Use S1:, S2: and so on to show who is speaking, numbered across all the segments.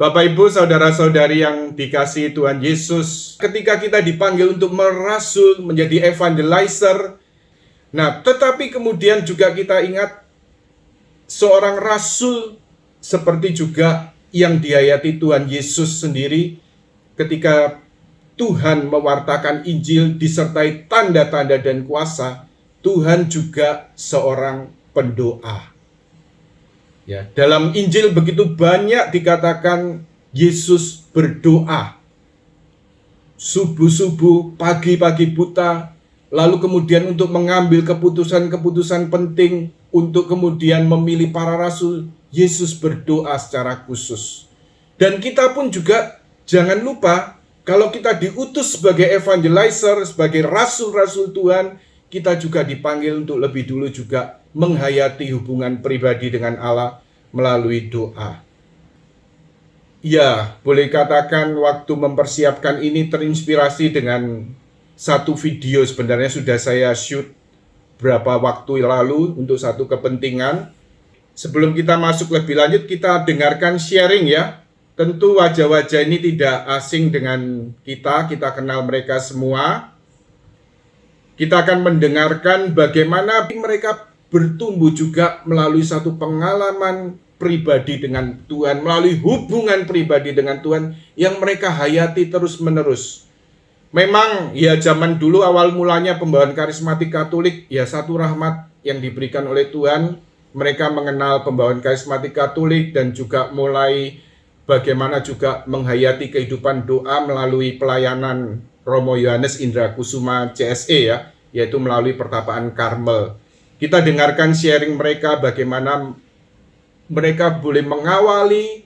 S1: Bapak Ibu, saudara-saudari yang dikasihi Tuhan Yesus, ketika kita dipanggil untuk merasul, menjadi evangelizer, nah tetapi kemudian juga kita ingat seorang rasul seperti juga yang dihayati Tuhan Yesus sendiri ketika Tuhan mewartakan Injil disertai tanda-tanda dan kuasa, Tuhan juga seorang pendoa. Ya, dalam Injil begitu banyak dikatakan Yesus berdoa. Subuh-subuh, pagi-pagi buta, lalu kemudian untuk mengambil keputusan-keputusan penting, untuk kemudian memilih para rasul, Yesus berdoa secara khusus. Dan kita pun juga jangan lupa, kalau kita diutus sebagai evangelizer, sebagai rasul-rasul Tuhan, kita juga dipanggil untuk lebih dulu juga menghayati hubungan pribadi dengan Allah melalui doa. Ya, boleh katakan waktu mempersiapkan ini terinspirasi dengan satu video sebenarnya sudah saya shoot beberapa waktu lalu untuk satu kepentingan. Sebelum kita masuk lebih lanjut, kita dengarkan sharing ya. Tentu wajah-wajah ini tidak asing dengan kita kenal mereka semua. Kita akan mendengarkan bagaimana mereka bertumbuh juga melalui satu pengalaman pribadi dengan Tuhan, melalui hubungan pribadi dengan Tuhan yang mereka hayati terus-menerus. Memang ya zaman dulu awal mulanya pembawaan karismatik Katolik ya satu rahmat yang diberikan oleh Tuhan. Mereka mengenal pembawaan karismatik Katolik dan juga mulai bagaimana juga menghayati kehidupan doa melalui pelayanan Romo Yohanes Indra Kusuma CSE ya, yaitu melalui pertapaan Karmel. Kita dengarkan sharing mereka bagaimana mereka boleh mengawali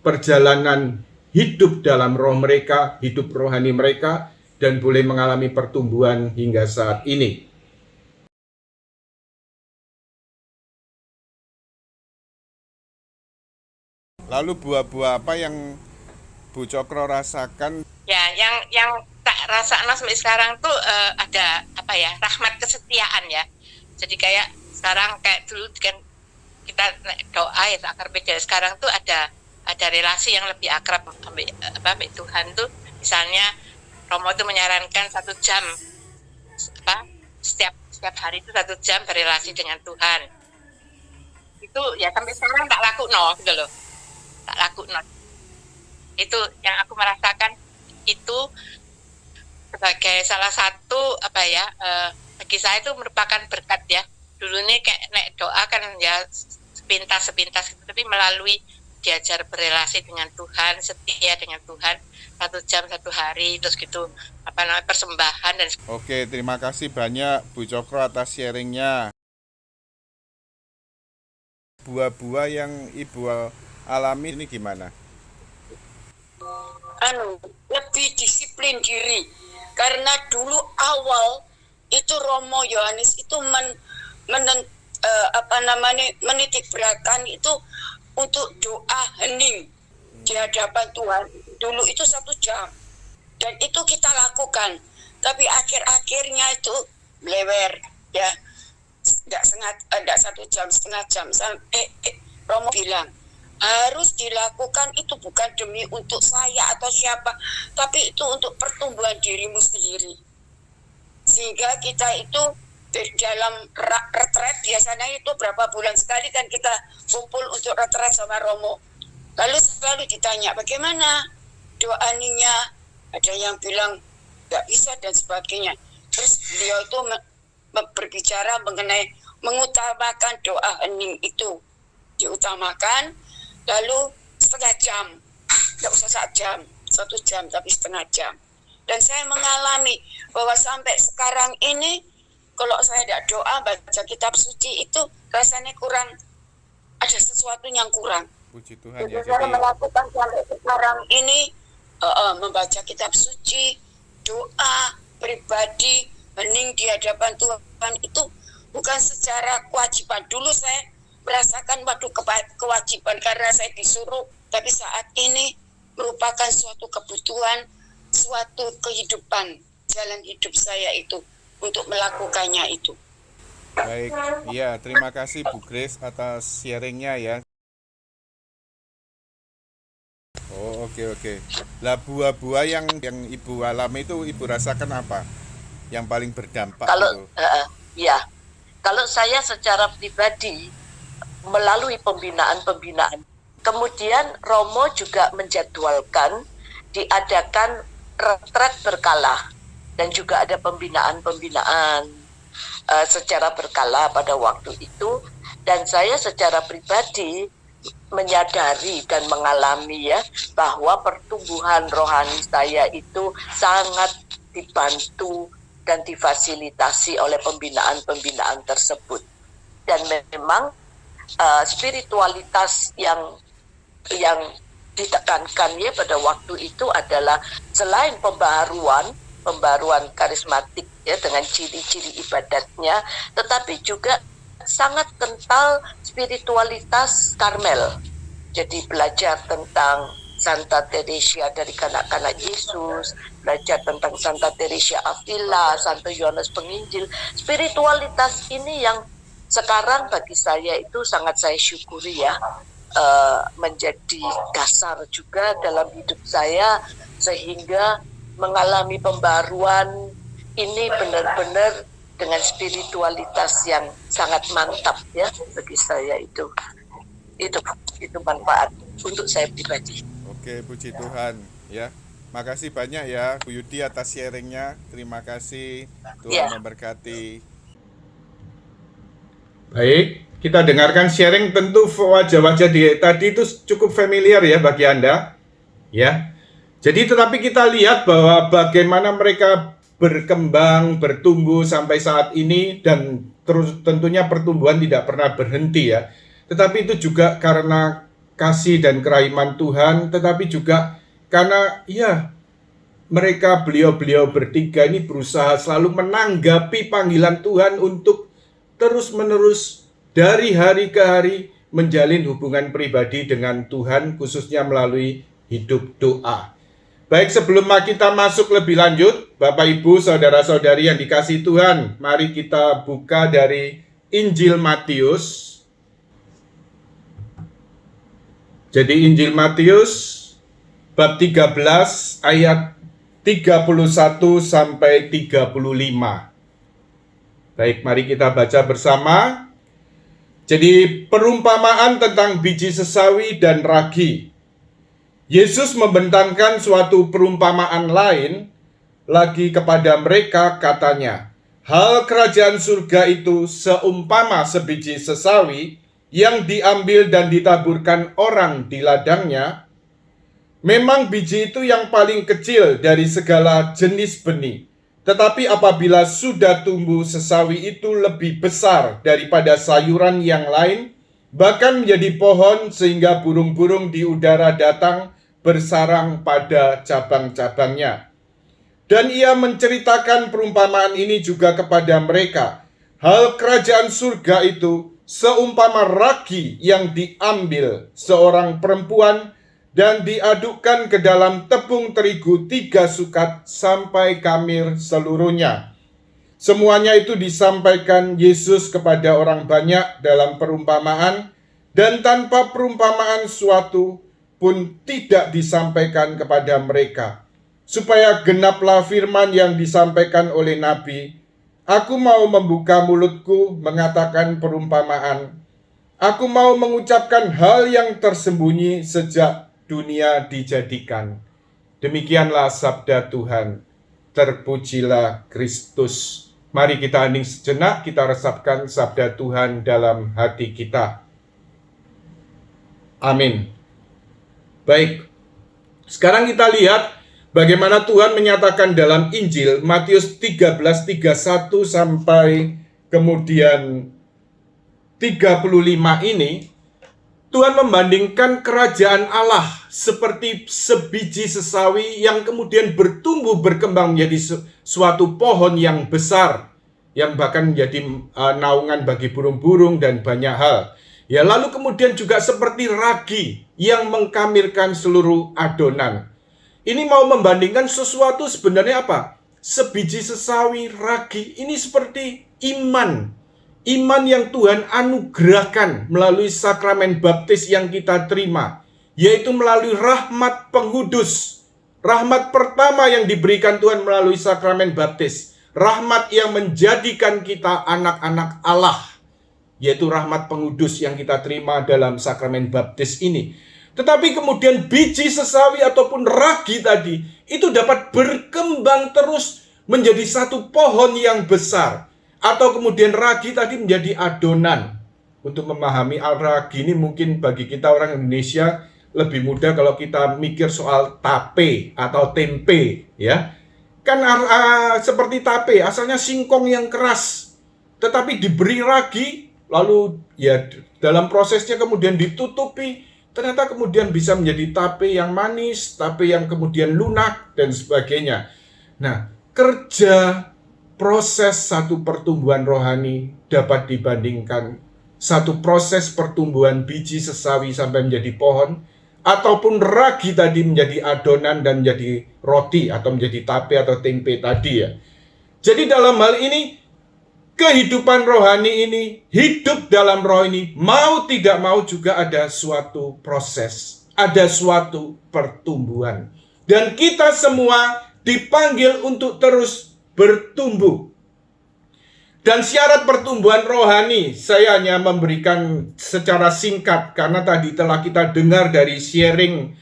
S1: perjalanan hidup dalam roh mereka, hidup rohani mereka, dan boleh mengalami pertumbuhan hingga saat ini. Lalu buah-buah apa yang Bu Cokro rasakan?
S2: Ya, yang tak rasakan sampai sekarang tuh ada apa ya, rahmat kesetiaan ya. Jadi kayak sekarang kayak dulu kan kita doa ya akrab beda. Sekarang tuh ada relasi yang lebih akrab sampai Tuhan tuh. Misalnya Romo tuh menyarankan 1 jam setiap hari itu 1 jam berrelasi dengan Tuhan. Itu ya sampai sekarang tak laku gitu loh. Tak laku itu yang aku merasakan itu sebagai salah satu bagi saya itu merupakan berkat ya. Dulu nih kayak nek doa kan ya sepintas gitu, tapi melalui diajar berrelasi dengan Tuhan, setia dengan Tuhan 1 jam 1 hari, terus gitu persembahan dan.
S1: Oke, terima kasih banyak Bu Cokro atas sharingnya. Buah-buah yang Ibu alami ini gimana?
S3: Lebih disiplin diri, karena dulu awal itu Romo Yohanes itu menitik beratkan itu untuk doa hening di hadapan Tuhan. Dulu itu 1 jam dan itu kita lakukan, tapi akhirnya itu blewer ya, enggak 1 jam, setengah jam sampai Romo bilang harus dilakukan itu bukan demi untuk saya atau siapa, tapi itu untuk pertumbuhan dirimu sendiri. Sehingga kita itu dalam retret biasanya itu berapa bulan sekali kan kita kumpul untuk retret sama Romo. Lalu selalu ditanya bagaimana doa ninya, ada yang bilang nggak bisa dan sebagainya. Terus beliau itu berbicara mengenai mengutamakan doa hening itu diutamakan. Lalu setengah jam, nggak usah 1 jam, 1 jam tapi setengah jam. Dan saya mengalami bahwa sampai sekarang ini kalau saya tidak doa baca kitab suci itu rasanya kurang, ada sesuatu yang kurang.
S1: Puji Tuhan ya.
S3: Jadi saya melakukan sampai sekarang ini membaca kitab suci, doa pribadi, hening di hadapan Tuhan itu bukan secara kewajiban. Dulu saya merasakan kewajiban karena saya disuruh, tapi saat ini merupakan suatu kebutuhan, suatu kehidupan, jalan hidup saya itu untuk melakukannya itu.
S1: Baik, iya terima kasih Bu Grace atas sharingnya ya. Oke. Lah buah-buah yang Ibu alami itu Ibu rasakan apa? Yang paling berdampak
S4: Kalau
S1: gitu.
S4: ya, kalau saya secara pribadi melalui pembinaan, kemudian Romo juga menjadwalkan diadakan retret berkala dan juga ada pembinaan secara berkala pada waktu itu, dan saya secara pribadi menyadari dan mengalami ya bahwa pertumbuhan rohani saya itu sangat dibantu dan difasilitasi oleh pembinaan tersebut. Dan memang spiritualitas yang ditekankan ya pada waktu itu adalah selain pembaruan karismatik ya dengan ciri-ciri ibadatnya, tetapi juga sangat kental spiritualitas Karmel. Jadi belajar tentang Santa Teresia dari kanak-kanak Yesus, belajar tentang Santa Teresia Avila, Santo Yohanes Penginjil. Spiritualitas ini yang sekarang bagi saya itu sangat saya syukuri ya, menjadi dasar juga dalam hidup saya, sehingga mengalami pembaruan ini benar-benar dengan spiritualitas yang sangat mantap ya bagi saya. Itu manfaat untuk saya pribadi.
S1: Oke, puji Tuhan ya. Makasih banyak ya Bu Yudi atas sharingnya. Terima kasih. Tuhan memberkati. Baik, kita dengarkan sharing. Tentu wajah-wajah tadi itu cukup familiar ya bagi Anda. Ya. Jadi tetapi kita lihat bahwa bagaimana mereka berkembang, bertumbuh sampai saat ini, dan terus tentunya pertumbuhan tidak pernah berhenti ya. Tetapi itu juga karena kasih dan kerahiman Tuhan, tetapi juga karena ya mereka beliau bertiga ini berusaha selalu menanggapi panggilan Tuhan untuk terus-menerus dari hari ke hari menjalin hubungan pribadi dengan Tuhan, khususnya melalui hidup doa. Baik, sebelum kita masuk lebih lanjut, Bapak Ibu, saudara-saudari yang dikasihi Tuhan, mari kita buka dari Injil Matius. Jadi Injil Matius bab 13 ayat 31 sampai 35. Baik, mari kita baca bersama. Jadi perumpamaan tentang biji sesawi dan ragi. Yesus membentangkan suatu perumpamaan lain lagi kepada mereka, katanya, hal kerajaan surga itu seumpama sebiji sesawi yang diambil dan ditaburkan orang di ladangnya. Memang biji itu yang paling kecil dari segala jenis benih, tetapi apabila sudah tumbuh, sesawi itu lebih besar daripada sayuran yang lain, bahkan menjadi pohon sehingga burung-burung di udara datang bersarang pada cabang-cabangnya. Dan ia menceritakan perumpamaan ini juga kepada mereka. Hal kerajaan surga itu seumpama ragi yang diambil seorang perempuan dan diadukkan ke dalam tepung terigu 3 sukat sampai kamir seluruhnya. Semuanya itu disampaikan Yesus kepada orang banyak dalam perumpamaan, dan tanpa perumpamaan suatu pun tidak disampaikan kepada mereka, supaya genaplah firman yang disampaikan oleh Nabi, aku mau membuka mulutku mengatakan perumpamaan, aku mau mengucapkan hal yang tersembunyi sejak dunia dijadikan. Demikianlah sabda Tuhan. Terpujilah Kristus. Mari kita hening sejenak, kita resapkan sabda Tuhan dalam hati kita. Amin. Baik, sekarang kita lihat bagaimana Tuhan menyatakan dalam Injil Matius 13:31 sampai kemudian 35 ini. Tuhan membandingkan kerajaan Allah seperti sebiji sesawi yang kemudian bertumbuh berkembang menjadi suatu pohon yang besar, yang bahkan menjadi naungan bagi burung-burung dan banyak hal. Ya, lalu kemudian juga seperti ragi yang mengkamirkan seluruh adonan. Ini mau membandingkan sesuatu sebenarnya apa? Sebiji sesawi, ragi, ini seperti iman. Iman yang Tuhan anugerahkan melalui sakramen baptis yang kita terima. yaitu melalui rahmat pengudus. Rahmat pertama yang diberikan Tuhan melalui sakramen baptis. Rahmat yang menjadikan kita anak-anak Allah, yaitu rahmat pengudus yang kita terima dalam sakramen baptis ini. Tetapi kemudian biji sesawi ataupun ragi tadi, itu dapat berkembang terus menjadi satu pohon yang besar. Atau kemudian ragi tadi menjadi adonan. Untuk memahami ragi ini mungkin bagi kita orang Indonesia lebih mudah kalau kita mikir soal tape atau tempe, ya. Kan seperti tape, asalnya singkong yang keras, tetapi diberi ragi, lalu ya dalam prosesnya kemudian ditutupi, ternyata kemudian bisa menjadi tape yang manis, tape yang kemudian lunak, dan sebagainya. Nah, kerja proses satu pertumbuhan rohani dapat dibandingkan satu proses pertumbuhan biji sesawi sampai menjadi pohon, ataupun ragi tadi menjadi adonan dan menjadi roti atau menjadi tape atau tempe tadi, ya. Jadi dalam hal ini kehidupan rohani ini, hidup dalam roh ini, mau tidak mau juga ada suatu proses, ada suatu pertumbuhan. Dan kita semua dipanggil untuk terus bertumbuh. Dan syarat pertumbuhan rohani, saya hanya memberikan secara singkat karena tadi telah kita dengar dari sharing.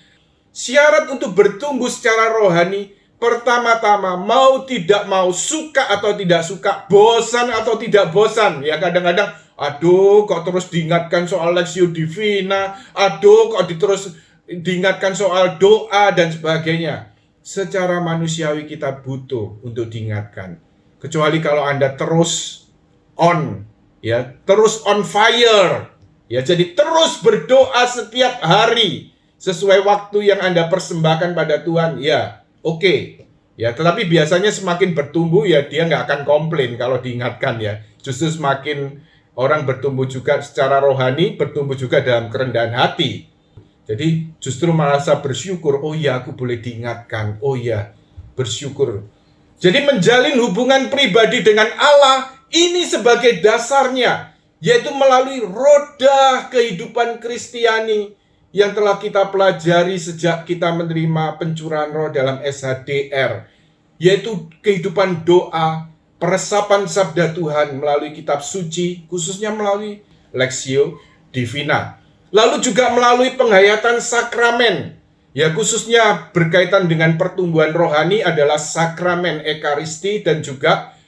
S1: Syarat untuk bertumbuh secara rohani, pertama-tama mau tidak mau, suka atau tidak suka, bosan atau tidak bosan. Ya kadang-kadang, aduh kok terus diingatkan soal Lectio Divina, aduh kok terus diingatkan soal doa dan sebagainya. Secara manusiawi kita butuh untuk diingatkan. Kecuali kalau Anda terus on, ya, terus on fire, ya, jadi terus berdoa setiap hari sesuai waktu yang Anda persembahkan pada Tuhan, ya, oke. Ya, tetapi biasanya semakin bertumbuh, ya, dia nggak akan komplain kalau diingatkan, ya. Justru semakin orang bertumbuh juga secara rohani, bertumbuh juga dalam kerendahan hati. Jadi justru merasa bersyukur, oh ya, aku boleh diingatkan, oh ya, bersyukur. Jadi menjalin hubungan pribadi dengan Allah ini sebagai dasarnya, yaitu melalui roda kehidupan Kristiani yang telah kita pelajari sejak kita menerima pencurahan roh dalam SHDR, yaitu kehidupan doa, peresapan sabda Tuhan melalui kitab suci, khususnya melalui Lectio Divina. Lalu juga melalui penghayatan sakramen. Ya, khususnya berkaitan dengan pertumbuhan rohani adalah sakramen Ekaristi dan juga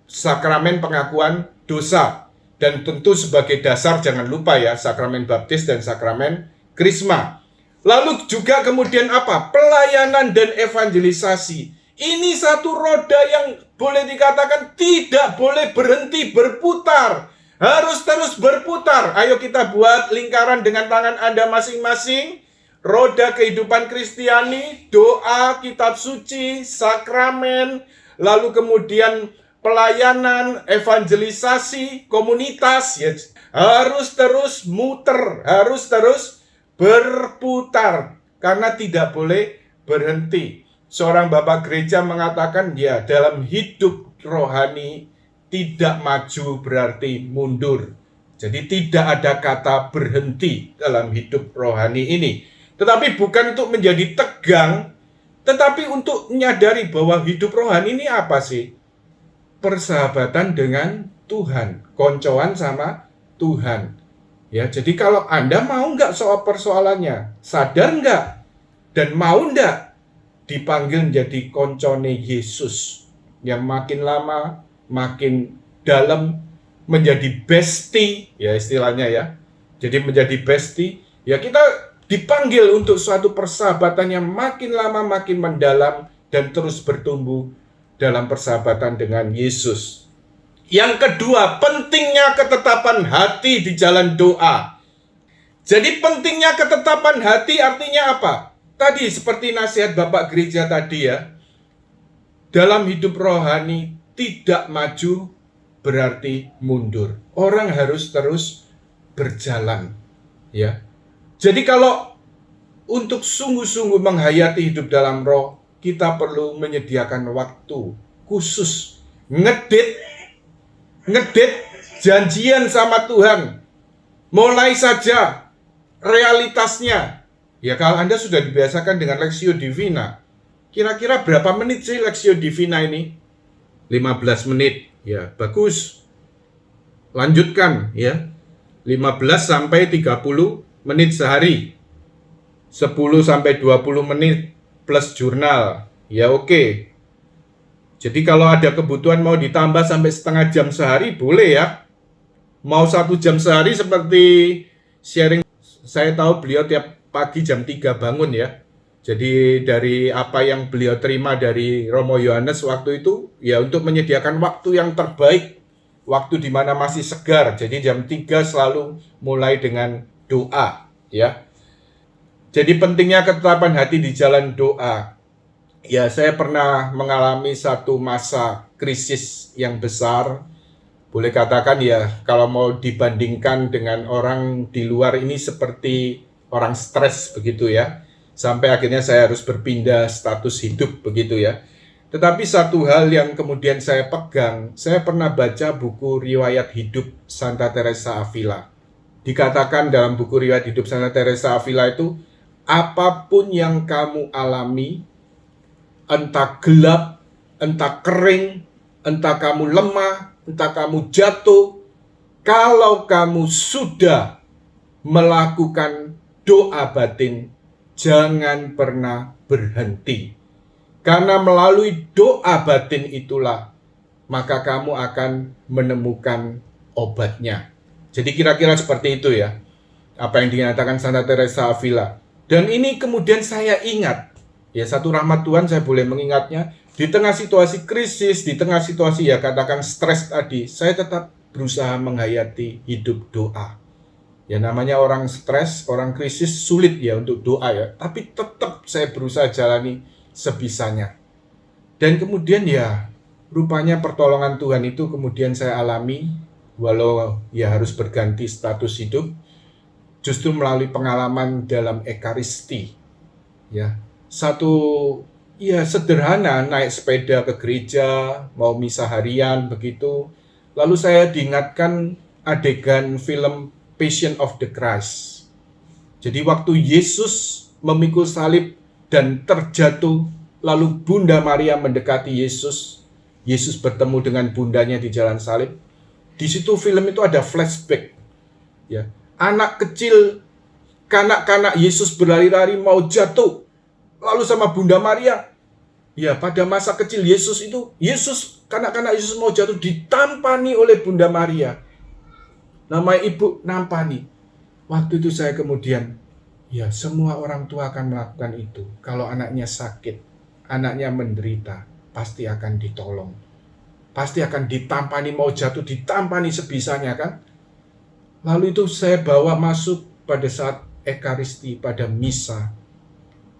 S1: sakramen pengakuan dosa. Dan tentu sebagai dasar jangan lupa ya, sakramen baptis dan sakramen krisma. Lalu juga kemudian apa? Pelayanan dan evangelisasi. Ini satu roda yang boleh dikatakan tidak boleh berhenti berputar. Harus terus berputar. Ayo kita buat lingkaran dengan tangan Anda masing-masing. Roda kehidupan Kristiani, doa, kitab suci, sakramen, lalu kemudian pelayanan, evangelisasi, komunitas, ya, harus terus muter, harus terus berputar, karena tidak boleh berhenti. Seorang bapak gereja mengatakan, ya, dalam hidup rohani tidak maju berarti mundur. Jadi tidak ada kata berhenti dalam hidup rohani ini. Tetapi bukan untuk menjadi tegang, tetapi untuk menyadari bahwa hidup rohani ini apa sih? Persahabatan dengan Tuhan, koncoan sama Tuhan. Ya, jadi kalau Anda mau nggak soal persoalannya, sadar nggak, dan mau nggak dipanggil menjadi koncone Yesus, yang makin lama, makin dalam, menjadi bestie, ya istilahnya ya. Jadi menjadi bestie, ya kita dipanggil untuk suatu persahabatan yang makin lama makin mendalam dan terus bertumbuh dalam persahabatan dengan Yesus. Yang kedua, pentingnya ketetapan hati di jalan doa. Jadi pentingnya ketetapan hati artinya apa? Tadi seperti nasihat Bapak Gereja tadi ya. Dalam hidup rohani tidak maju berarti mundur. Orang harus terus berjalan, ya. Jadi kalau untuk sungguh-sungguh menghayati hidup dalam roh, kita perlu menyediakan waktu khusus, ngedit janjian sama Tuhan. Mulai saja realitasnya, Ya kalau Anda sudah dibiasakan dengan Lectio Divina, kira-kira berapa menit sih Lectio Divina ini? 15 menit. Ya, bagus. Lanjutkan ya. 15 sampai 30 menit sehari. 10 sampai 20 menit plus jurnal. Ya oke. Jadi kalau ada kebutuhan mau ditambah sampai setengah jam sehari, boleh ya. Mau 1 jam sehari seperti sharing. Saya tahu beliau tiap pagi jam 3 bangun ya. Jadi dari apa yang beliau terima dari Romo Yohanes waktu itu, ya untuk menyediakan waktu yang terbaik, waktu di mana masih segar. Jadi jam 3 selalu mulai dengan doa ya. Jadi pentingnya ketetapan hati di jalan doa. Ya, saya pernah mengalami satu masa krisis yang besar. Boleh katakan ya, kalau mau dibandingkan dengan orang di luar ini seperti orang stres begitu ya. Sampai akhirnya saya harus berpindah status hidup begitu ya. Tetapi satu hal yang kemudian saya pegang, saya pernah baca buku riwayat hidup Santa Teresa Avila. Dikatakan dalam buku riwayat hidup Santa Teresa Avila itu, apapun yang kamu alami, entah gelap, entah kering, entah kamu lemah, entah kamu jatuh, kalau kamu sudah melakukan doa batin, jangan pernah berhenti. Karena melalui doa batin itulah, maka kamu akan menemukan obatnya. Jadi kira-kira seperti itu ya, apa yang dinyatakan Santa Teresa Avila. Dan ini kemudian saya ingat, ya satu rahmat Tuhan saya boleh mengingatnya, di tengah situasi krisis, di tengah situasi ya katakan stres tadi, saya tetap berusaha menghayati hidup doa. Ya namanya orang stres, orang krisis sulit ya untuk doa ya, tapi tetap saya berusaha jalani sebisanya. Dan kemudian ya rupanya pertolongan Tuhan itu kemudian saya alami, walau ya harus berganti status hidup, justru melalui pengalaman dalam Ekaristi. Ya, satu ya sederhana, naik sepeda ke gereja, mau misa harian begitu. Lalu saya diingatkan adegan film Passion of the Christ. Jadi waktu Yesus memikul salib dan terjatuh, lalu Bunda Maria mendekati Yesus. Yesus bertemu dengan bundanya di jalan salib. Di situ film itu ada flashback. Ya, anak kecil, kanak-kanak Yesus berlari-lari mau jatuh. Lalu sama Bunda Maria, ya pada masa kecil Yesus, kanak-kanak Yesus mau jatuh ditampani oleh Bunda Maria. Nama ibu nampani. Waktu itu saya kemudian, ya semua orang tua akan melakukan itu. Kalau anaknya sakit, anaknya menderita, pasti akan ditolong. Pasti akan ditampani, mau jatuh ditampani sebisanya kan. Lalu itu saya bawa masuk pada saat Ekaristi, pada misa.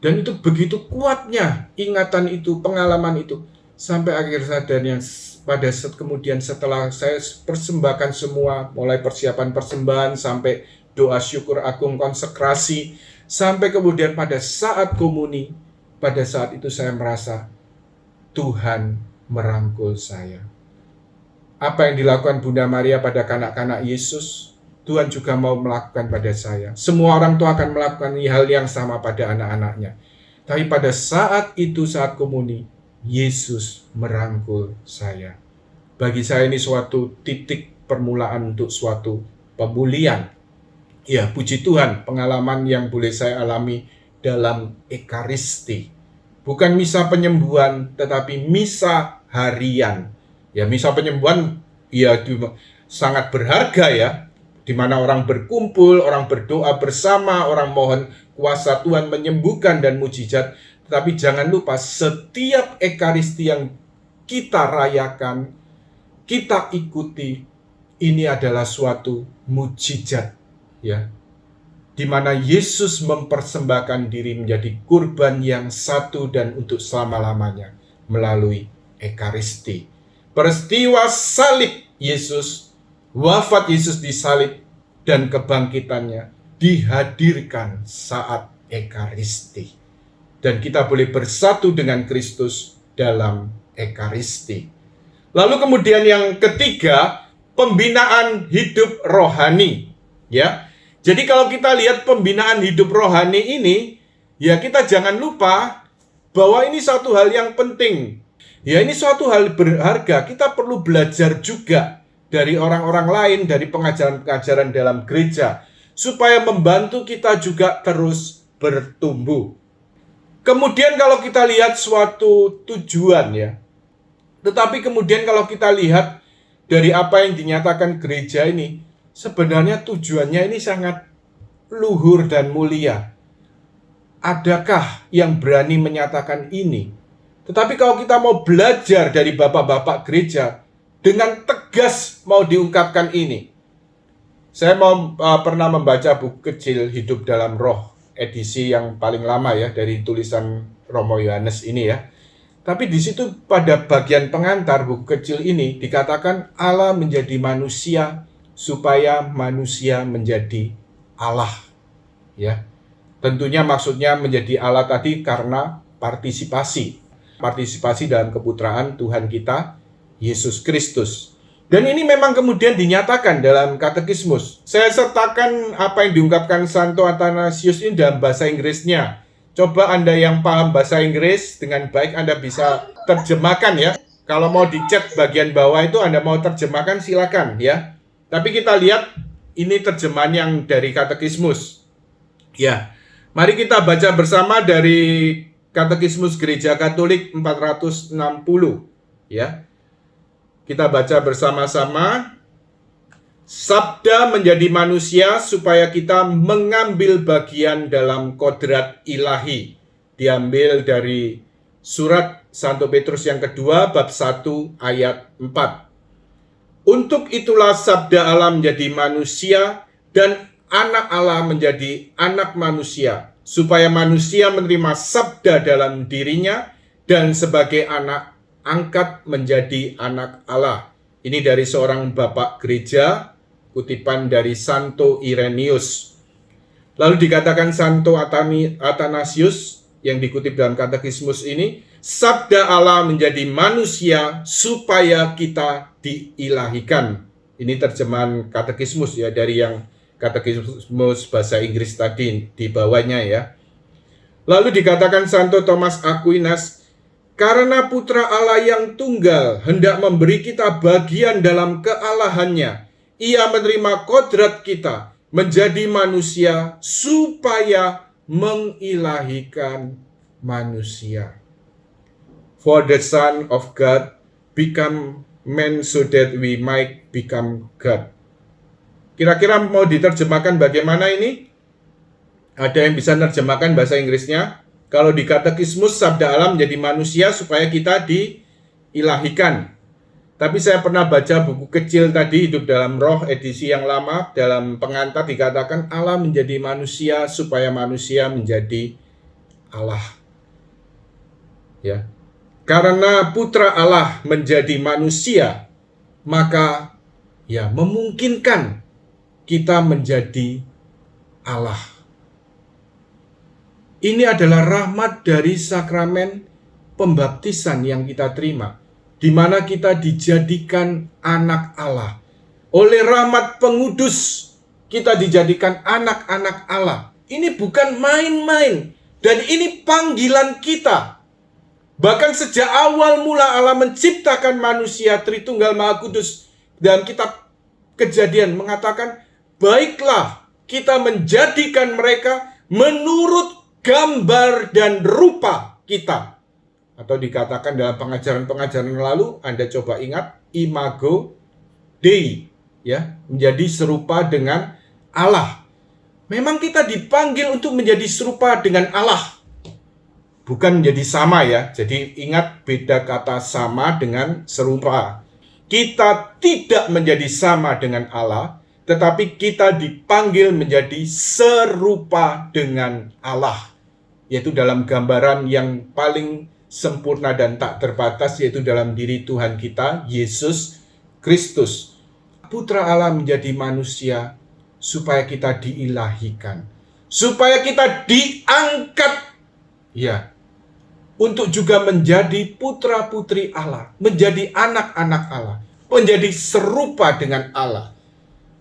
S1: Dan itu begitu kuatnya ingatan itu, pengalaman itu. Sampai akhir sadar yang pada saat kemudian setelah saya persembahkan semua, mulai persiapan persembahan sampai doa syukur agung konsekrasi, sampai kemudian pada saat komuni, pada saat itu saya merasa Tuhan merangkul saya. Apa yang dilakukan Bunda Maria pada kanak-kanak Yesus, Tuhan juga mau melakukan pada saya. Semua orang tua akan melakukan hal yang sama pada anak-anaknya. Tapi pada saat itu, saat komuni, Yesus merangkul saya. Bagi saya ini suatu titik permulaan untuk suatu pemulihan. Ya, puji Tuhan, pengalaman yang boleh saya alami dalam Ekaristi. Bukan misa penyembuhan, tetapi misa harian. Ya, misa penyembuhan ya sangat berharga ya, di mana orang berkumpul, orang berdoa bersama, orang mohon kuasa Tuhan menyembuhkan dan mujizat. Tetapi jangan lupa setiap Ekaristi yang kita rayakan, kita ikuti, ini adalah suatu mujizat ya. Di mana Yesus mempersembahkan diri menjadi kurban yang satu dan untuk selama-lamanya melalui Ekaristi. Peristiwa salib Yesus, wafat Yesus di salib dan kebangkitannya dihadirkan saat Ekaristi. Dan kita boleh bersatu dengan Kristus dalam Ekaristi. Lalu kemudian yang ketiga, pembinaan hidup rohani. Ya, Jadi kalau kita lihat pembinaan hidup rohani ini, ya kita jangan lupa bahwa ini suatu hal yang penting. Ya ini suatu hal berharga, kita perlu belajar juga dari orang-orang lain, dari pengajaran-pengajaran dalam gereja, supaya membantu kita juga terus bertumbuh. Kemudian kalau kita lihat suatu tujuan ya, tetapi kemudian kalau kita lihat dari apa yang dinyatakan gereja ini, sebenarnya tujuannya ini sangat luhur dan mulia. Adakah yang berani menyatakan ini? Tetapi kalau kita mau belajar dari bapak-bapak gereja, dengan tegas mau diungkapkan ini. Saya pernah membaca buku kecil Hidup dalam Roh, edisi yang paling lama ya, dari tulisan Romo Yohanes ini ya. Tapi di situ pada bagian pengantar buku kecil ini dikatakan Allah menjadi manusia supaya manusia menjadi Allah. Ya. Tentunya maksudnya menjadi Allah tadi karena partisipasi dalam keputraan Tuhan kita Yesus Kristus. Dan ini memang kemudian dinyatakan dalam katekismus. Saya sertakan apa yang diungkapkan Santo Athanasius ini dalam bahasa Inggrisnya. Coba Anda yang paham bahasa Inggris dengan baik Anda bisa terjemahkan ya. Kalau mau dicat bagian bawah itu Anda mau terjemahkan silakan ya. Tapi kita lihat ini terjemahan yang dari katekismus. Ya. Mari kita baca bersama dari Katekismus Gereja Katolik 460 ya. Kita baca bersama-sama. Sabda menjadi manusia supaya kita mengambil bagian dalam kodrat ilahi. Diambil dari surat Santo Petrus yang kedua bab 1 ayat 4. Untuk itulah sabda Allah menjadi manusia dan anak Allah menjadi anak manusia, supaya manusia menerima sabda dalam dirinya dan sebagai anak angkat menjadi anak Allah. Ini dari seorang bapak gereja, kutipan dari Santo Irenaeus. Lalu dikatakan Santo Athanasius yang dikutip dalam katekismus ini, sabda Allah menjadi manusia supaya kita diilahikan. Ini terjemahan katekismus ya, dari yang katekismus bahasa Inggris tadi di bawahnya ya. Lalu dikatakan Santo Thomas Aquinas, karena putra Allah yang tunggal hendak memberi kita bagian dalam kealahannya, ia menerima kodrat kita menjadi manusia supaya mengilahikan manusia. For the Son of God become man so that we might become God. Kira-kira mau diterjemahkan bagaimana ini? Ada yang bisa menerjemahkan bahasa Inggrisnya? Kalau di katekismus sabda Allah menjadi manusia supaya kita diilahikan. Tapi saya pernah baca buku kecil tadi Hidup dalam Roh edisi yang lama, dalam pengantar dikatakan Allah menjadi manusia supaya manusia menjadi Allah. Ya. Karena putra Allah menjadi manusia, maka ya memungkinkan kita menjadi Allah. Ini adalah rahmat dari sakramen pembaptisan yang kita terima, di mana kita dijadikan anak Allah. Oleh rahmat pengudus, kita dijadikan anak-anak Allah. Ini bukan main-main, dan ini panggilan kita. Bahkan sejak awal mula Allah menciptakan manusia Tritunggal Maha Kudus, dalam kitab Kejadian mengatakan, baiklah kita menjadikan mereka menurut gambar dan rupa kita. Atau dikatakan dalam pengajaran-pengajaran lalu, Anda coba ingat, imago Dei, ya, menjadi serupa dengan Allah. Memang kita dipanggil untuk menjadi serupa dengan Allah, bukan menjadi sama ya. Jadi ingat beda kata sama dengan serupa. Kita tidak menjadi sama dengan Allah, tetapi kita dipanggil menjadi serupa dengan Allah, yaitu dalam gambaran yang paling sempurna dan tak terbatas, yaitu dalam diri Tuhan kita, Yesus Kristus. Putra Allah menjadi manusia supaya kita diilahikan, supaya kita diangkat, ya, untuk juga menjadi putra-putri Allah, menjadi anak-anak Allah, menjadi serupa dengan Allah.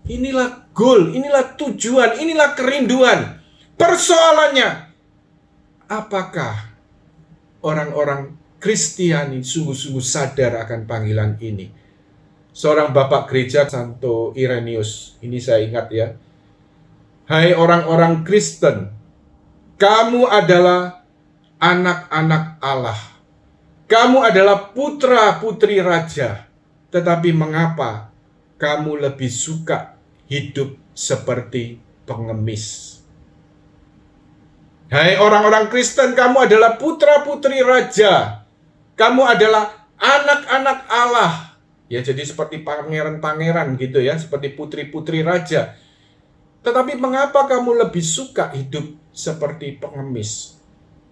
S1: Inilah goal, inilah tujuan, inilah kerinduan. Persoalannya, apakah orang-orang Kristiani sungguh-sungguh sadar akan panggilan ini? Seorang bapak gereja, Santo Irenaeus, ini saya ingat ya. Hai orang-orang Kristen, kamu adalah anak-anak Allah. Kamu adalah putra-putri raja. Tetapi mengapa kamu lebih suka hidup seperti pengemis? Hai orang-orang Kristen, kamu adalah putra-putri raja. Kamu adalah anak-anak Allah. Ya, jadi seperti pangeran-pangeran gitu ya, seperti putri-putri raja. Tetapi mengapa kamu lebih suka hidup seperti pengemis?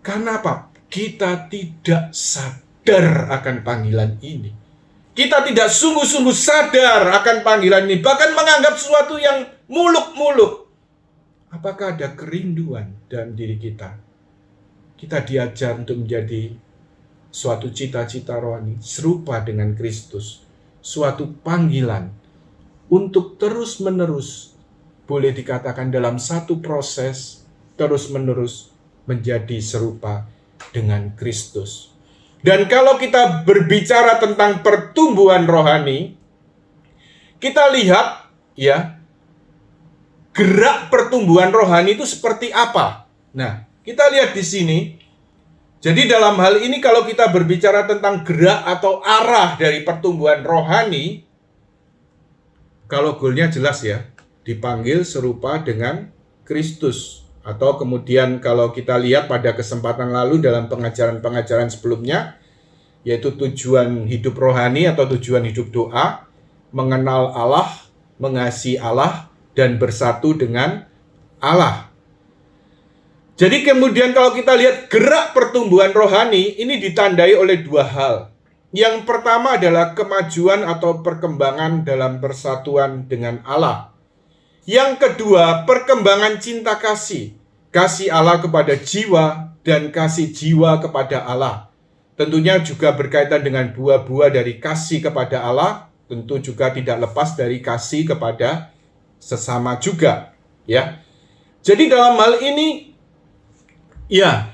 S1: Karena apa? Kita tidak sadar akan panggilan ini. Kita tidak sungguh-sungguh sadar akan panggilan ini, bahkan menganggap sesuatu yang muluk-muluk. Apakah ada kerinduan dalam diri kita? Kita diajar untuk menjadi suatu cita-cita rohani serupa dengan Kristus. Suatu panggilan untuk terus-menerus, boleh dikatakan dalam satu proses, terus-menerus menjadi serupa dengan Kristus. Dan kalau kita berbicara tentang pertumbuhan rohani, kita lihat ya, gerak pertumbuhan rohani itu seperti apa. Nah, kita lihat di sini. Jadi dalam hal ini kalau kita berbicara tentang gerak atau arah dari pertumbuhan rohani, kalau goalnya jelas ya, dipanggil serupa dengan Kristus. Atau kemudian kalau kita lihat pada kesempatan lalu dalam pengajaran-pengajaran sebelumnya, yaitu tujuan hidup rohani atau tujuan hidup doa, mengenal Allah, mengasihi Allah, dan bersatu dengan Allah. Jadi kemudian kalau kita lihat gerak pertumbuhan rohani, ini ditandai oleh dua hal. Yang pertama adalah kemajuan atau perkembangan dalam persatuan dengan Allah. Yang kedua, perkembangan cinta kasih. Kasih Allah kepada jiwa dan kasih jiwa kepada Allah. Tentunya juga berkaitan dengan buah-buah dari kasih kepada Allah. Tentu juga tidak lepas dari kasih kepada sesama juga. Ya. Jadi dalam hal ini, ya,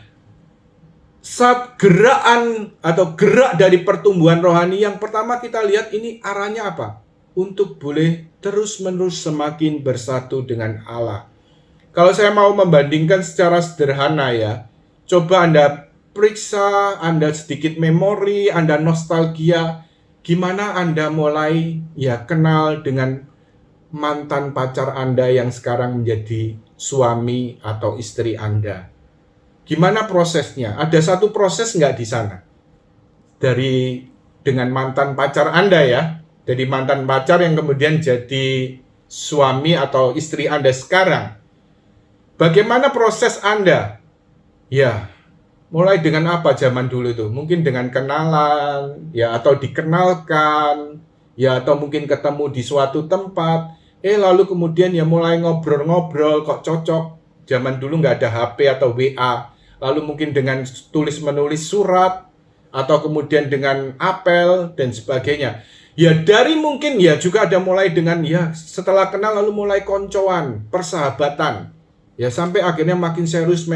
S1: saat gerakan atau gerak dari pertumbuhan rohani, yang pertama kita lihat ini arahnya apa? Untuk boleh terus-menerus semakin bersatu dengan Allah. Kalau saya mau membandingkan secara sederhana ya, coba Anda periksa, Anda sedikit memori, Anda nostalgia, gimana Anda mulai ya kenal dengan mantan pacar Anda yang sekarang menjadi suami atau istri Anda. Gimana prosesnya? Ada satu proses nggak di sana? Dengan mantan pacar Anda ya, dari mantan pacar yang kemudian jadi suami atau istri Anda sekarang. Bagaimana proses Anda? Ya, mulai dengan apa zaman dulu itu? Mungkin dengan kenalan, ya, atau dikenalkan, ya, atau mungkin ketemu di suatu tempat. Lalu kemudian ya mulai ngobrol-ngobrol, kok cocok. Zaman dulu nggak ada HP atau WA. Lalu mungkin dengan tulis-menulis surat, atau kemudian dengan apel, dan sebagainya. Ya dari mungkin ya juga ada mulai dengan ya setelah kenal lalu mulai koncoan, persahabatan. Ya sampai akhirnya makin serius,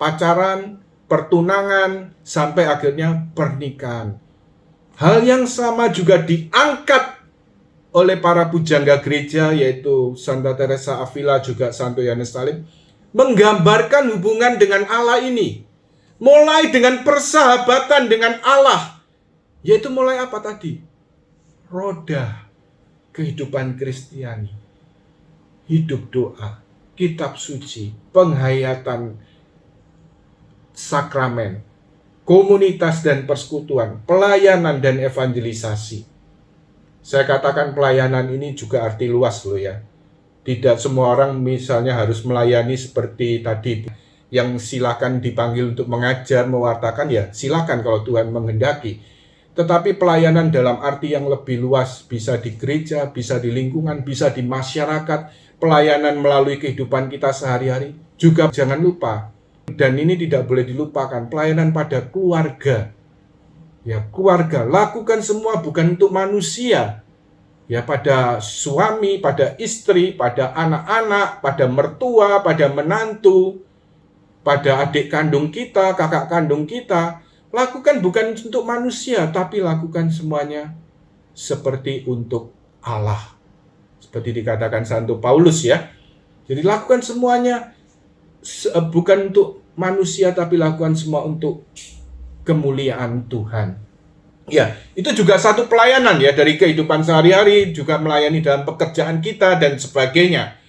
S1: pacaran, pertunangan, sampai akhirnya pernikahan. Hal yang sama juga diangkat oleh para pujangga gereja, yaitu Santa Teresa Avila, juga Santo Yohanes Salib, menggambarkan hubungan dengan Allah ini. Mulai dengan persahabatan dengan Allah. Yaitu mulai apa tadi? Roda kehidupan Kristiani. Hidup doa, kitab suci, penghayatan sakramen, komunitas dan persekutuan, pelayanan dan evangelisasi. Saya katakan pelayanan ini juga arti luas loh ya. Tidak semua orang misalnya harus melayani seperti tadi, yang silakan dipanggil untuk mengajar, mewartakan, ya silakan kalau Tuhan menghendaki. Tetapi pelayanan dalam arti yang lebih luas, bisa di gereja, bisa di lingkungan, bisa di masyarakat, pelayanan melalui kehidupan kita sehari-hari. Juga jangan lupa, dan ini tidak boleh dilupakan, pelayanan pada keluarga. Ya, keluarga, lakukan semua bukan untuk manusia. Ya, pada suami, pada istri, pada anak-anak, pada mertua, pada menantu, pada adik kandung kita, kakak kandung kita. Lakukan bukan untuk manusia, tapi lakukan semuanya seperti untuk Allah. Seperti dikatakan Santo Paulus ya. Jadi lakukan semuanya bukan untuk manusia, tapi lakukan semua untuk kemuliaan Tuhan. Ya, itu juga satu pelayanan ya, dari kehidupan sehari-hari, juga melayani dalam pekerjaan kita dan sebagainya.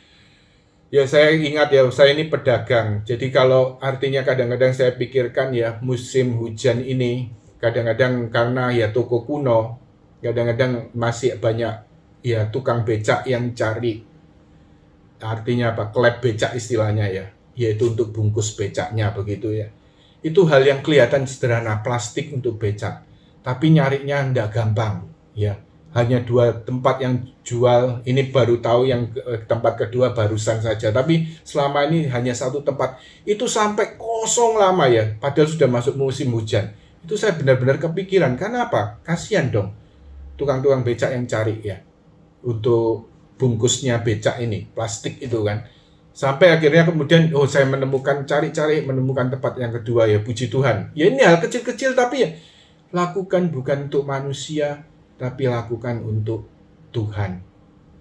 S1: Ya, saya ingat ya, saya ini pedagang. Jadi kalau artinya kadang-kadang saya pikirkan ya, musim hujan ini, kadang-kadang karena ya toko kuno, kadang-kadang masih banyak ya tukang becak yang cari, artinya apa, klep becak istilahnya ya, yaitu untuk bungkus becaknya begitu ya. Itu hal yang kelihatan sederhana, plastik untuk becak. Tapi nyarinya enggak gampang, ya. Hanya 2 tempat yang jual, ini baru tahu yang tempat kedua barusan saja. Tapi selama ini hanya 1 tempat, itu sampai kosong lama ya, padahal sudah masuk musim hujan. Itu saya benar-benar kepikiran, karena apa? Kasihan dong, tukang-tukang becak yang cari ya, untuk bungkusnya becak ini, plastik itu kan. Sampai akhirnya kemudian, saya menemukan, cari-cari, menemukan tempat yang kedua ya, puji Tuhan. Ya ini hal kecil-kecil, tapi ya, lakukan bukan untuk manusia, tapi lakukan untuk Tuhan.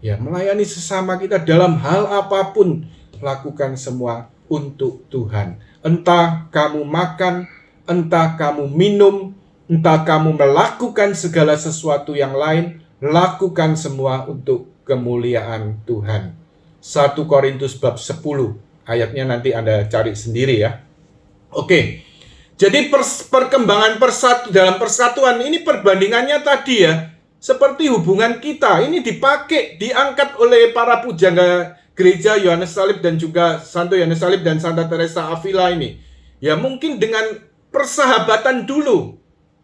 S1: Ya, melayani sesama kita dalam hal apapun, lakukan semua untuk Tuhan. Entah kamu makan, entah kamu minum, entah kamu melakukan segala sesuatu yang lain, lakukan semua untuk kemuliaan Tuhan. 1 Korintus bab 10, ayatnya nanti Anda cari sendiri ya. Oke. Jadi perkembangan dalam persatuan ini perbandingannya tadi ya, seperti hubungan kita ini diangkat oleh para pujangga gereja Yohanes Salib dan juga Santo Yohanes Salib dan Santa Teresa Avila ini. Ya mungkin dengan persahabatan dulu,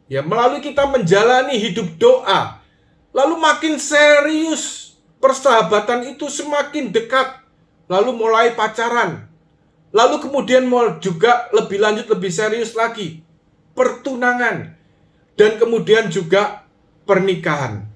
S1: ya melalui kita menjalani hidup doa, lalu makin serius persahabatan itu semakin dekat, lalu mulai pacaran. Lalu kemudian mau juga lebih lanjut, lebih serius lagi, pertunangan, dan kemudian juga pernikahan.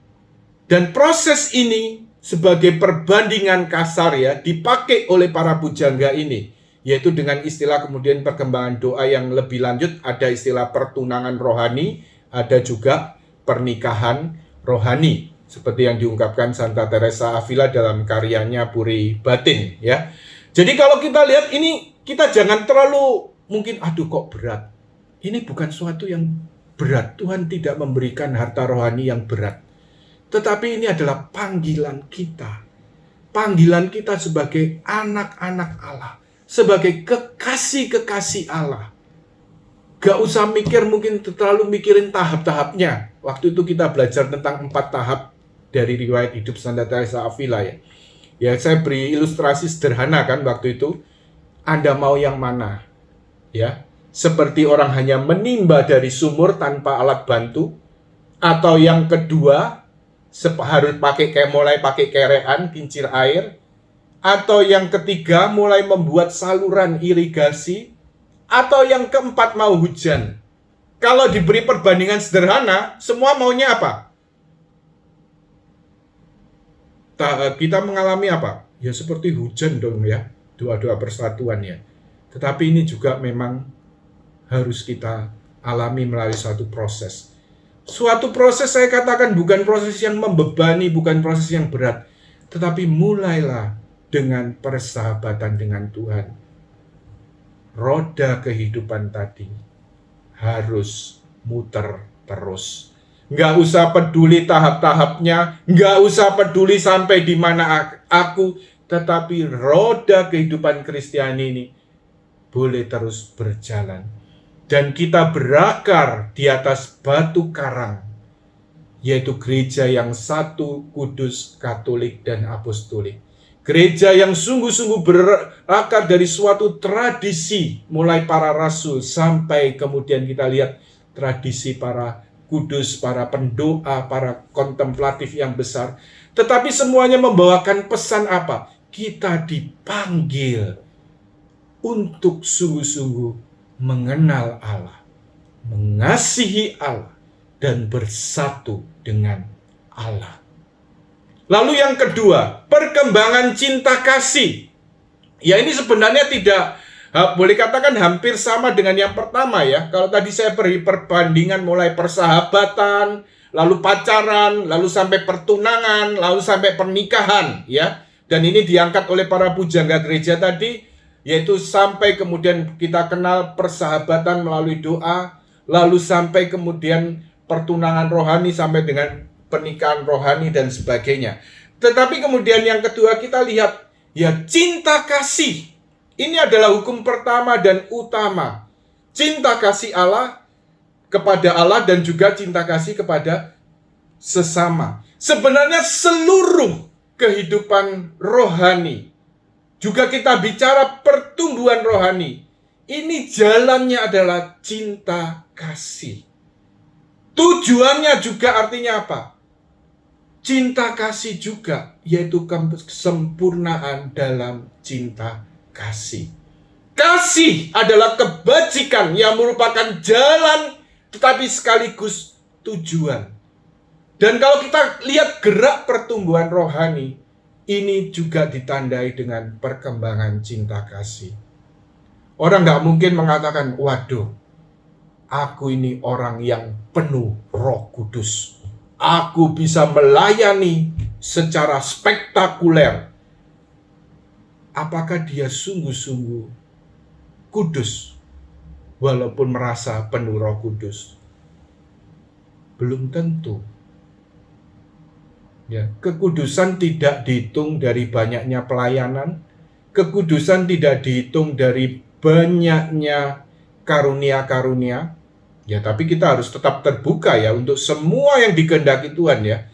S1: Dan proses ini sebagai perbandingan kasar ya, dipakai oleh para pujangga ini, yaitu dengan istilah kemudian perkembangan doa yang lebih lanjut, ada istilah pertunangan rohani, ada juga pernikahan rohani, seperti yang diungkapkan Santa Teresa Avila dalam karyanya Puri Batin ya. Jadi kalau kita lihat ini, kita jangan terlalu mungkin, aduh kok berat. Ini bukan suatu yang berat. Tuhan tidak memberikan harta rohani yang berat. Tetapi ini adalah panggilan kita. Panggilan kita sebagai anak-anak Allah. Sebagai kekasih-kekasih Allah. Gak usah mikir, mungkin terlalu mikirin tahap-tahapnya. Waktu itu kita belajar tentang 4 tahap dari riwayat hidup Santa Teresa Avila ya. Ya, saya beri ilustrasi sederhana kan waktu itu. Anda mau yang mana? Ya, seperti orang hanya menimba dari sumur tanpa alat bantu, atau yang kedua harus mulai pakai kerean kincir air, atau yang ketiga mulai membuat saluran irigasi, atau yang keempat mau hujan. Kalau diberi perbandingan sederhana, semua maunya apa? Kita mengalami apa? Ya seperti hujan dong ya, doa-doa persatuan ya. Tetapi ini juga memang harus kita alami melalui suatu proses. Suatu proses saya katakan bukan proses yang membebani, bukan proses yang berat. Tetapi mulailah dengan persahabatan dengan Tuhan. Roda kehidupan tadi harus muter terus. Nggak usah peduli tahap-tahapnya, nggak usah peduli sampai di mana aku, tetapi roda kehidupan Kristiani ini boleh terus berjalan. Dan kita berakar di atas batu karang, yaitu gereja yang satu, kudus, katolik, dan apostolik. Gereja yang sungguh-sungguh berakar dari suatu tradisi, mulai para rasul sampai kemudian kita lihat tradisi para kudus, para pendoa, para kontemplatif yang besar. Tetapi semuanya membawakan pesan apa? Kita dipanggil untuk sungguh-sungguh mengenal Allah, mengasihi Allah, dan bersatu dengan Allah. Lalu yang kedua, perkembangan cinta kasih. Ya, ini sebenarnya tidak boleh katakan hampir sama dengan yang pertama ya. Kalau tadi saya beri perbandingan mulai persahabatan, lalu pacaran, lalu sampai pertunangan, lalu sampai pernikahan ya. Dan ini diangkat oleh para pujangga gereja tadi, yaitu sampai kemudian kita kenal persahabatan melalui doa, lalu sampai kemudian pertunangan rohani sampai dengan pernikahan rohani dan sebagainya. Tetapi kemudian yang kedua kita lihat ya, cinta kasih. Ini adalah hukum pertama dan utama. Cinta kasih Allah kepada Allah dan juga cinta kasih kepada sesama. Sebenarnya seluruh kehidupan rohani, juga kita bicara pertumbuhan rohani, ini jalannya adalah cinta kasih. Tujuannya juga artinya apa? Cinta kasih juga, yaitu kesempurnaan dalam cinta kasih. Kasih adalah kebajikan yang merupakan jalan tetapi sekaligus tujuan. Dan kalau kita lihat gerak pertumbuhan rohani, ini juga ditandai dengan perkembangan cinta kasih. Orang nggak mungkin mengatakan, waduh, aku ini orang yang penuh Roh Kudus. Aku bisa melayani secara spektakuler. Apakah dia sungguh-sungguh kudus walaupun merasa penuh Roh Kudus? Belum tentu. Ya, kekudusan tidak dihitung dari banyaknya pelayanan, kekudusan tidak dihitung dari banyaknya karunia-karunia. Ya, tapi kita harus tetap terbuka ya untuk semua yang dikehendaki Tuhan ya.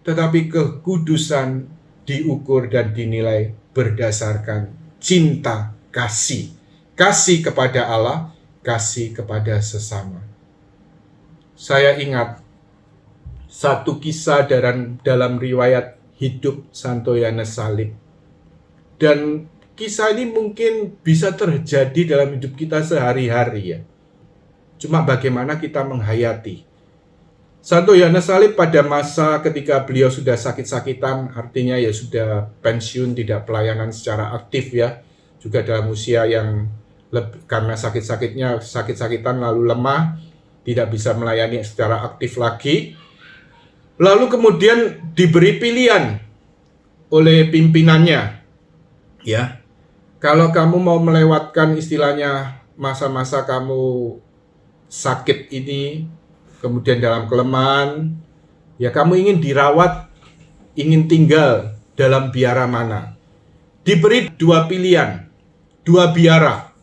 S1: Tetapi kekudusan diukur dan dinilai berdasarkan cinta kasih. Kasih kepada Allah, kasih kepada sesama. Saya ingat satu kisah dalam riwayat hidup Santo Yohanes Salib. Dan kisah ini mungkin bisa terjadi dalam hidup kita sehari-hari ya. Cuma bagaimana kita menghayati. Santo Yohanes Salib pada masa ketika beliau sudah sakit-sakitan, artinya ya sudah pensiun, tidak pelayanan secara aktif ya. Juga dalam usia yang karena sakit-sakitan lalu lemah, tidak bisa melayani secara aktif lagi. Lalu kemudian diberi pilihan oleh pimpinannya. Ya. Kalau kamu mau melewatkan istilahnya masa-masa kamu sakit ini, kemudian dalam kelemahan, ya kamu ingin dirawat, ingin tinggal dalam biara mana? Diberi dua pilihan, dua biara.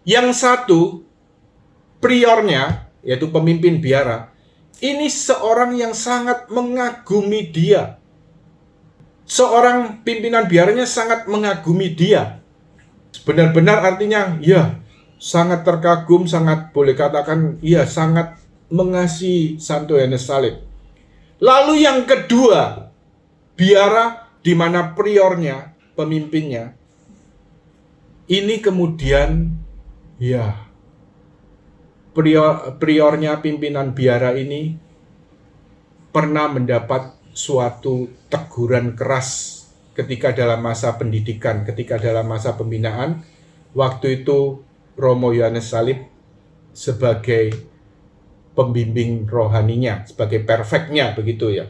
S1: Yang satu, priornya, yaitu pemimpin biara, ini seorang yang sangat mengagumi dia. Seorang pimpinan biaranya sangat mengagumi dia. Benar-benar artinya, ya, sangat terkagum, sangat boleh katakan, ya, sangat mengasihi Santo Yohanes Salib. Lalu yang kedua, biara di mana priornya, pemimpinnya, ini kemudian, ya, priornya pimpinan biara ini pernah mendapat suatu teguran keras ketika dalam masa pendidikan, ketika dalam masa pembinaan. Waktu itu Romo Yohanes Salib sebagai pembimbing rohaninya, sebagai perfectnya begitu ya.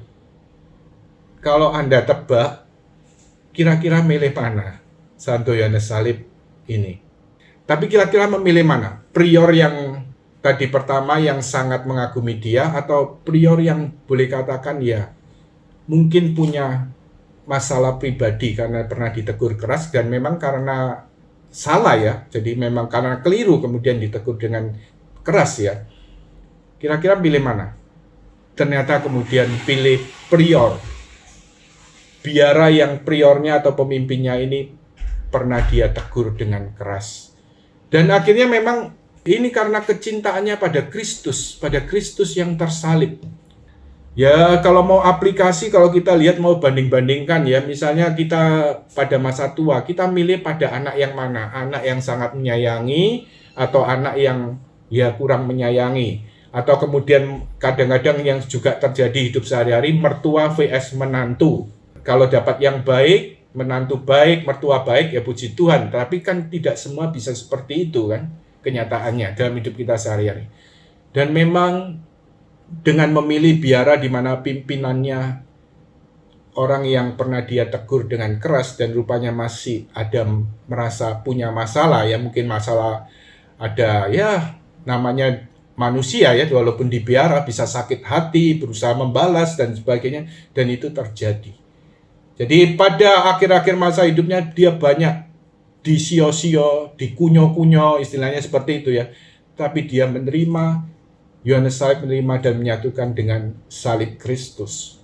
S1: Kalau Anda tebak, kira-kira milih mana Santo Yohanes Salib ini? Tapi kira-kira memilih mana? Prior yang tadi pertama yang sangat mengagumi dia, atau prior yang boleh katakan ya mungkin punya masalah pribadi karena pernah ditegur keras dan memang karena salah ya, jadi memang karena keliru kemudian ditegur dengan keras ya. Kira-kira pilih mana? Ternyata kemudian pilih prior. Biara yang priornya atau pemimpinnya ini pernah dia tegur dengan keras. Dan akhirnya memang ini karena kecintaannya pada Kristus yang tersalib. Ya, kalau mau aplikasi, kalau kita lihat mau banding-bandingkan ya, misalnya kita pada masa tua, kita milih pada anak yang mana? Anak yang sangat menyayangi atau anak yang ya kurang menyayangi? Atau kemudian kadang-kadang yang juga terjadi hidup sehari-hari, mertua vs menantu. Kalau dapat yang baik, menantu baik, mertua baik, ya puji Tuhan. Tapi kan tidak semua bisa seperti itu kan, kenyataannya dalam hidup kita sehari-hari. Dan memang dengan memilih biara di mana pimpinannya orang yang pernah dia tegur dengan keras dan rupanya masih ada merasa punya masalah, ya mungkin masalah ada, ya namanya manusia ya, walaupun dibiara bisa sakit hati, berusaha membalas dan sebagainya, dan itu terjadi. Jadi pada akhir-akhir masa hidupnya dia banyak disio-sio, dikunyo-kunyo, istilahnya seperti itu ya. Tapi dia menerima, Yohanes Salib menerima dan menyatukan dengan salib Kristus.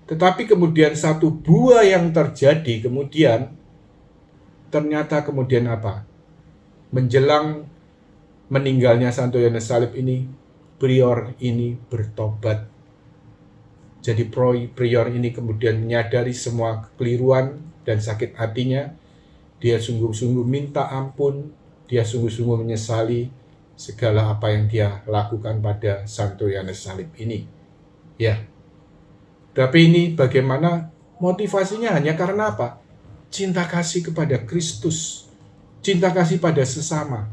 S1: Tetapi kemudian satu buah yang terjadi kemudian, ternyata kemudian apa? Menjelang meninggalnya Santo Yohanes Salib ini, prior ini bertobat. Jadi prior ini kemudian menyadari semua kekeliruan dan sakit hatinya. Dia sungguh-sungguh minta ampun, dia sungguh-sungguh menyesali segala apa yang dia lakukan pada Santo Yohanes Salib ini. Ya. Tapi ini bagaimana motivasinya hanya karena apa? Cinta kasih kepada Kristus. Cinta kasih pada sesama.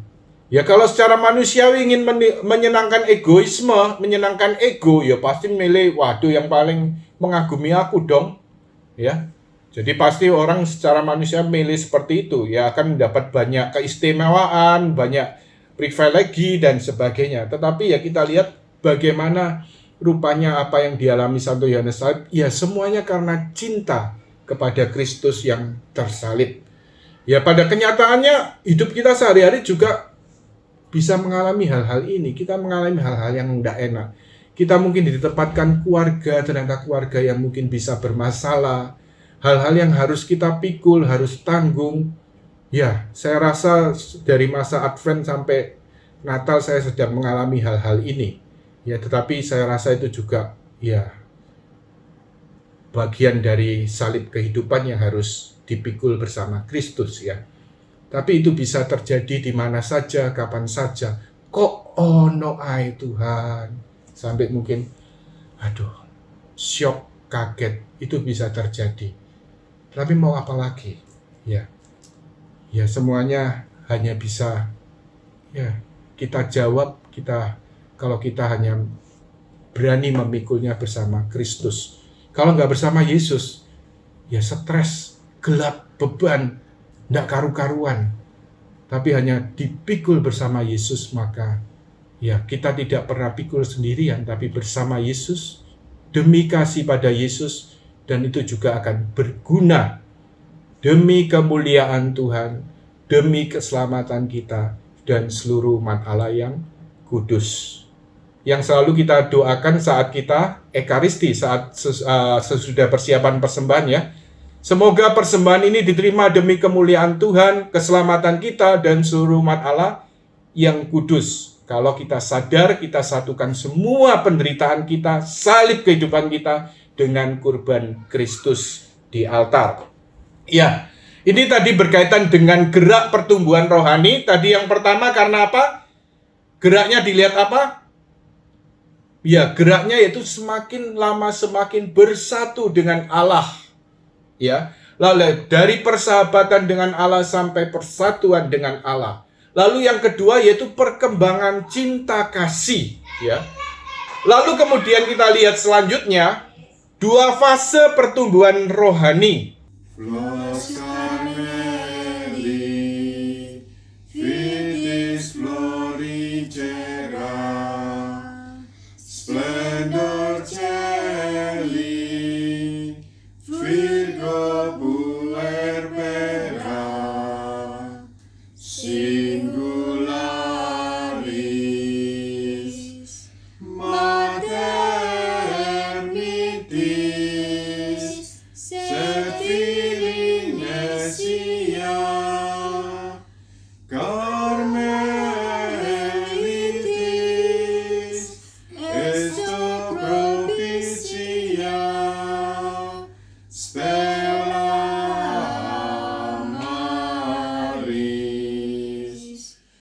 S1: Ya kalau secara manusiawi ingin menyenangkan egoisme, menyenangkan ego, ya pasti milih, waduh yang paling mengagumi aku dong. Ya, jadi pasti orang secara manusia milih seperti itu. Ya akan mendapat banyak keistimewaan, banyak privilegi dan sebagainya. Tetapi ya kita lihat bagaimana rupanya apa yang dialami Santo Yohanes Salib, ya semuanya karena cinta kepada Kristus yang tersalib. Ya pada kenyataannya hidup kita sehari-hari juga bisa mengalami hal-hal ini. Kita mengalami hal-hal yang tidak enak. Kita mungkin ditempatkan keluarga, ternyata keluarga yang mungkin bisa bermasalah. Hal-hal yang harus kita pikul, harus tanggung. Ya, saya rasa dari masa Advent sampai Natal saya sedang mengalami hal-hal ini. Ya, tetapi saya rasa itu juga ya bagian dari salib kehidupan yang harus dipikul bersama Kristus ya. Tapi itu bisa terjadi di mana saja, kapan saja. Kok ono ai Tuhan? Sampai mungkin, aduh, syok, kaget. Itu bisa terjadi. Tapi mau apa lagi? Ya semuanya hanya bisa, ya kita jawab, kalau kita hanya berani memikulnya bersama Kristus. Kalau nggak bersama Yesus, ya stres, gelap, beban, tidak karu-karuan, tapi hanya dipikul bersama Yesus, maka ya kita tidak pernah pikul sendirian, tapi bersama Yesus, demi kasih pada Yesus, dan itu juga akan berguna demi kemuliaan Tuhan, demi keselamatan kita, dan seluruh umat Allah yang kudus. Yang selalu kita doakan saat kita Ekaristi, saat sesudah persiapan persembahan ya. Semoga persembahan ini diterima demi kemuliaan Tuhan, keselamatan kita, dan seluruh umat Allah yang kudus. Kalau kita sadar, kita satukan semua penderitaan kita, salib kehidupan kita, dengan kurban Kristus di altar. Ya, ini tadi berkaitan dengan gerak pertumbuhan rohani. Tadi yang pertama karena apa? Geraknya dilihat apa? Ya, geraknya yaitu semakin lama semakin bersatu dengan Allah. Ya, lalu dari persahabatan dengan Allah sampai persatuan dengan Allah. Lalu yang kedua yaitu perkembangan cinta kasih, ya. Lalu kemudian kita lihat selanjutnya 2 fase pertumbuhan rohani.